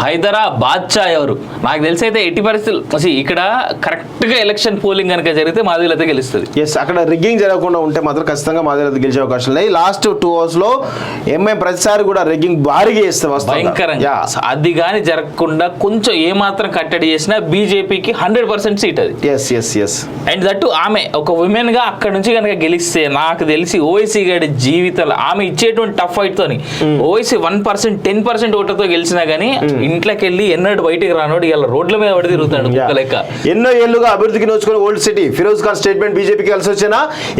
హైదరాబాద్ బాద్షా ఎవరు నాకు తెలిసి అయితే ఎట్టి పరిస్థితులు ఇక్కడ కరెక్ట్ గా ఎలక్షన్ పోలింగ్ కనుక జరిగితే మాధవీలత గెలుస్తుంది. ఎస్, అక్కడ రిగ్గింగ్ జరగకుండా ఉంటే మాత్రం ఖచ్చితంగా మాధవీలత గెలిచే అవకాశం ఉన్నాయి. లాస్ట్ 2 hours లో ఎంఐఎం ప్రతిసారి కూడా రిగ్గింగ్ భారీగా చేస్తే భయంకరంగా అది కానీ జరగకుండా కొంచెం ఏమాత్రం కట్టడి చేసినా బీజేపీకి 100% సీట్ అది. Yes yes yes and that ఆమె ఒక ఉమెన్ గా అక్కడ నుంచి కనుక గెలిస్తే నాకు తెలిసి ఓవైసీ గడి జీవితంలో ఆమె ఇచ్చేటువంటి టఫ్ ఫైట్ తోని ఓవైసీ 1% 10% ఓట్లతో గెలిచినా గానీ ఇంట్లోకి వెళ్ళి ఎన్నడూ బయటికి రానోడు ఇలా రోడ్ల మీద పడి తిరుగుతాడు లెక్క. ఎన్నో ఏళ్లుగా అభివృద్ధికి నోచుకుని old city Firoz Khan statement బీజేపీకి కలిసి వచ్చిన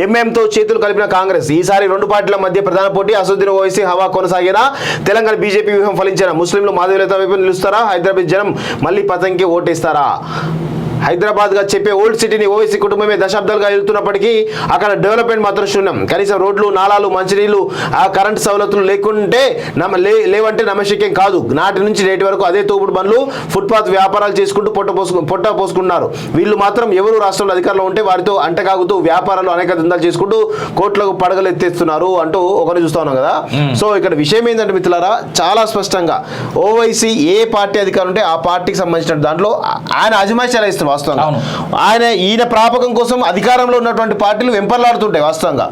ఎంఐఎంతో చేతులు కలిపిన కాంగ్రెస్. ఈసారి 2 పార్టీల మధ్య ప్రధాన పోటీ. అసదుద్దీన్ ఓవైసీ హవా కొనసాగిన తెలంగాణ బీజేపీ వ్యూహం ఫలించిన ముస్లింలు మాధవీలత వైపు నిలుస్తారా? హైదరాబాద్ జనం మళ్ళీ పతంకి ఓటేస్తారా? హైదరాబాద్ గా చెప్పే ఓల్డ్ సిటీని ఓవైసీ కుటుంబమే దశాబ్దాలుగా ఎదుగుతున్నప్పటికీ అక్కడ డెవలప్మెంట్ మాత్రం శూన్యం. కనీసం రోడ్లు, నాలాలు, మంచినీళ్లు, ఆ కరెంట్ సౌలతులు లేకుంటే లేవంటే నమ్మశక్యం కాదు. నాటి నుంచి నేటి వరకు అదే తోపుడు బండ్లు, ఫుట్పాత్ వ్యాపారాలు చేసుకుంటూ పొట్ట పోసుకున్నారు. వీళ్ళు మాత్రం ఎవరు రాష్ట్రంలో అధికారంలో ఉంటే వారితో అంటకాగుతూ వ్యాపారాలు అనేక దందాలు చేసుకుంటూ కోట్లకు పడగలు ఎత్తేస్తున్నారు అంటూ ఒకరిని చూస్తా ఉన్నాం కదా. సో ఇక్కడ విషయం ఏంటంటే మిత్రులారా, చాలా స్పష్టంగా ఓవైసీ ఏ పార్టీ అధికారం ఉంటే ఆ పార్టీకి సంబంధించిన దాంట్లో ఆయన అజమాయిషాలు ఇస్తున్నారు. వాస్తవంగా ఈయన ప్రాపకం కోసం అధికారంలో ఉన్నటువంటి పార్టీలు వెంపర్లాడుతుంటాయి. వాస్తవంగా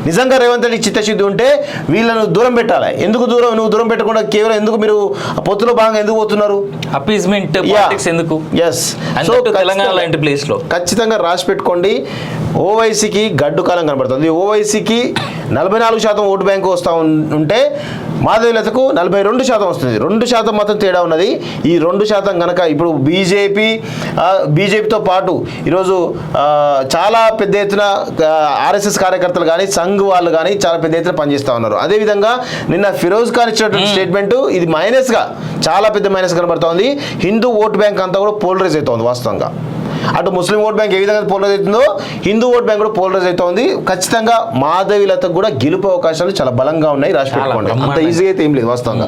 నిజంగా రేవంత్ రెడ్డి చిత్తశుద్ధి ఉంటే వీళ్ళను దూరం పెట్టాలి. ఎందుకు నువ్వు దూరం పెట్టకుండా కేవలం ఎందుకు మీరు పొత్తులో భాగంగా ఎందుకు పోతున్నారు? అపీస్మెంట్ పాలిటిక్స్ ఎందుకు? ఎస్, సో తెలంగాణ లాంటి ప్లేస్ లో ఖచ్చితంగా రాసి పెట్టుకోండి. ఓవైసీకి గడ్డు కాలం కనబడుతుంది. ఓవైసీకి 44% ఓటు బ్యాంకు వస్తూ ఉంటే మాధవీలతకు 42% వస్తుంది. 2% మాత్రం తేడా ఉన్నది. ఈ 2% కనుక ఇప్పుడు బీజేపీతో పాటు ఈరోజు చాలా పెద్ద ఎత్తున ఆర్ఎస్ఎస్ కార్యకర్తలు కానీ సంఘ్ వాళ్ళు కానీ చాలా పెద్ద ఎత్తున పనిచేస్తూ ఉన్నారు. అదేవిధంగా నిన్న ఫిరోజ్ ఖాన్ ఇచ్చినటువంటి స్టేట్మెంట్ ఇది మైనస్గా, చాలా పెద్ద మైనస్ కనబడుతూ ఉంది. హిందూ ఓటు బ్యాంక్ అంతా కూడా పోలరైజ్ అవుతుంది. వాస్తవంగా అటు ముస్లిం ఓట్ బ్యాంక్ ఏ విధంగా పోలరైజ్ అవుతుందో హిందూ ఓట్ బ్యాంక్ కూడా పోలరైజ్ అవుతుంది. ఖచ్చితంగా మాధవీలతకు కూడా గెలుపు అవకాశాలు చాలా బలంగా ఉన్నాయి. రాసి పెట్టుకోండి. అంత ఈజీగా అయితే ఏం లేదు వాస్తవంగా.